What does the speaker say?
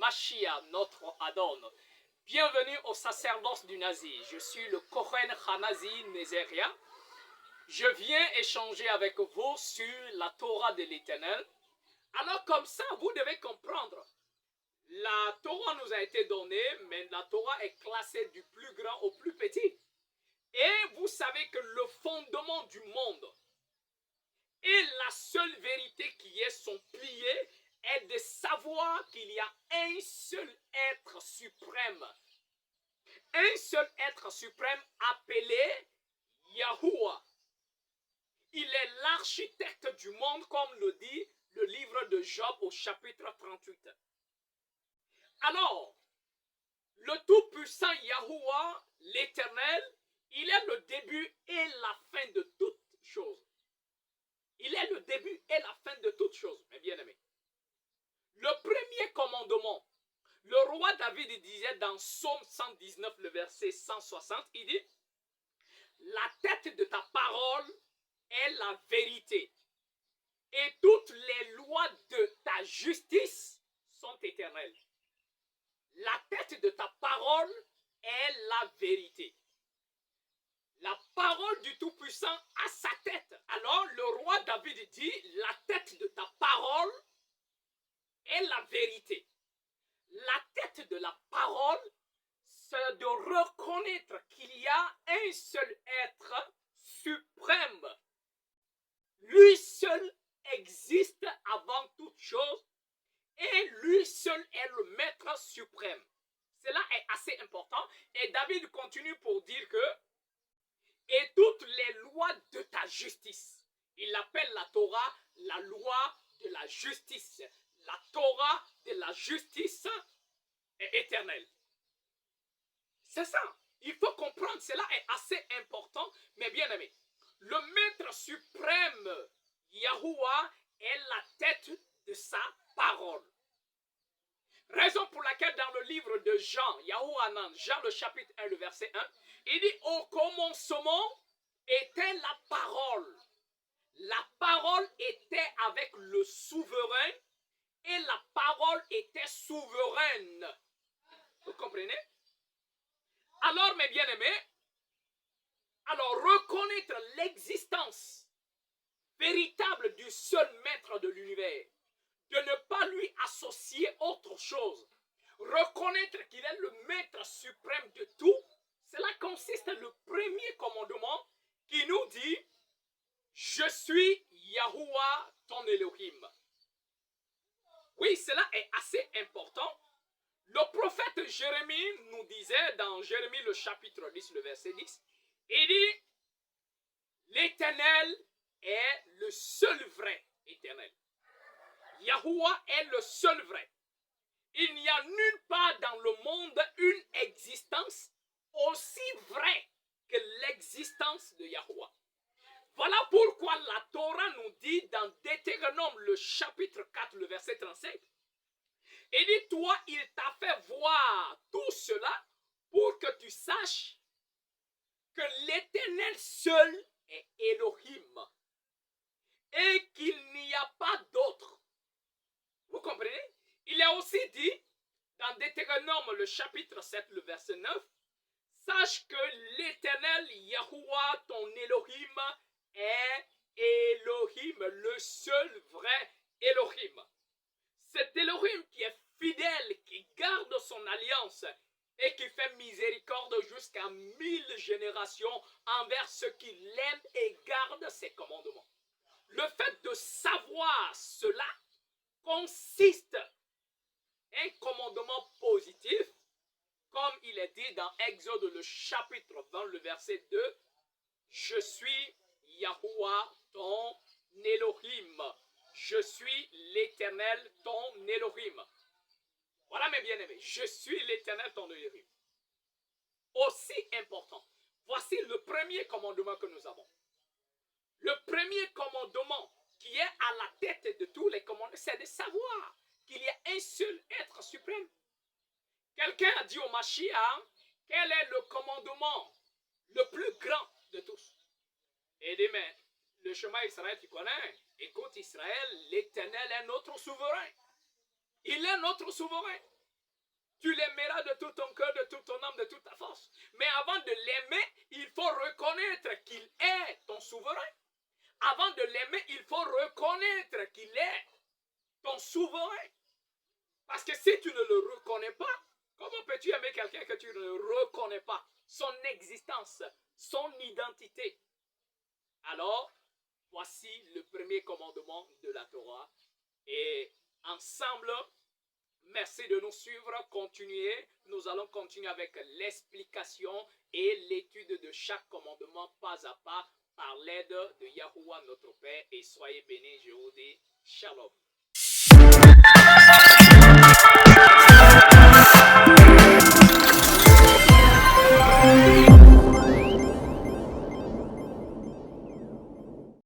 Mashiach, notre Adon. Bienvenue au sacerdoce du Nazi. Je suis le Kohen Hanazi Nézéria. Je viens échanger avec vous sur la Torah de l'Éternel. Alors comme ça, vous devez comprendre. La Torah nous a été donnée, mais la Torah est classée du plus grand au plus petit. Et vous savez que le fondement du monde et la seule vérité qui est son pilier est de savoir qu'il y a un seul être suprême. Un seul être suprême appelé Yahuwah. Il est l'architecte du monde, comme le dit le livre de Job au chapitre 38. Alors, le tout-puissant Yahuwah, l'Éternel, il est le début et la fin de toutes choses. Il est le début et la fin de toutes choses, mes bien-aimés. Le premier commandement, le roi David disait dans Psaume 119, le verset 160, il dit « La tête de ta parole est la vérité, et toutes les lois de ta justice sont éternelles. » La tête de ta parole est la vérité. La parole du Tout-Puissant a sa tête. Alors le roi David dit, la tête de ta parole est la vérité. La tête de la parole, c'est de reconnaître qu'il y a un seul être suprême. Lui seul existe avant toute chose et lui seul est le maître suprême. Cela est assez important et David continue pour dire que et toutes les lois de ta justice. Il appelle la Torah la loi de la justice. La Torah de la justice est éternelle. C'est ça. Il faut comprendre. Cela est assez important, mais bien aimé. Le maître suprême, Yahuwah, est la tête de sa parole. Raison pour laquelle dans le livre de Jean, Yahuwah, Jean le chapitre 1, le verset 1, il dit au commencement était la parole. La parole était avec le souverain et la parole était souveraine. Vous comprenez? Alors mes bien-aimés, alors reconnaître l'existence véritable du seul maître de l'univers, de ne pas lui associer autre chose, reconnaître qu'il est le maître suprême de tout, cela consiste dans le premier commandement qui nous dit « Je suis Yahuwah ton Elohim ». Oui, cela est assez important. Le prophète Jérémie nous disait dans Jérémie le chapitre 10, le verset 10, il dit « L'Éternel est le seul vrai éternel ». Yahuwah est le seul vrai. Il n'y a nulle part dans le monde une existence aussi vraie que l'existence de Yahuwah. Voilà pourquoi la Torah nous dit dans Deutéronome le chapitre 4, le verset 35, il dit, toi, il t'a fait voir tout cela pour que tu saches que l'Éternel seul est Elohim et qu'il n'y a pas d'autre. Vous comprenez? Il est aussi dit dans Deutéronome le chapitre 7, le verset 9, sache que l'Éternel Yahuwah ton Elohim est Elohim, le seul vrai Elohim. Cet Elohim qui est fidèle, qui garde son alliance et qui fait miséricorde jusqu'à 1000 générations envers ceux qui l'aiment et gardent ses commandements. Le fait de savoir cela consiste un commandement positif, comme il est dit dans Exode le chapitre 20, le verset 2, je suis Yahuwah ton Elohim. Je suis l'Éternel ton Elohim. Voilà mes bien-aimés, je suis l'Éternel ton Elohim. Aussi important, voici le premier commandement que nous avons. Le premier commandement qui est à la tête de tous les commandements, c'est de savoir qu'il y a un seul être suprême. Quelqu'un a dit au Mashiach, quel est le commandement le plus grand de tous? Et il dit, mais le chemin Israël, tu connais? Écoute Israël, l'Éternel est notre souverain. Il est notre souverain. Tu l'aimeras de tout ton cœur, de toute ton âme, de toute ta force. Mais avant de l'aimer, il faut reconnaître qu'il est ton souverain. Avant de l'aimer, il faut reconnaître qu'il est ton souverain. Parce que si tu ne le reconnais pas, comment peux-tu aimer quelqu'un que tu ne reconnais pas? Son existence, son identité. Alors, voici le premier commandement de la Torah. Et ensemble, merci de nous suivre. Continuez. Nous allons continuer avec l'explication et l'étude de chaque commandement pas à pas par l'aide de Yahuwah notre Père. Et soyez bénis, je vous dis shalom.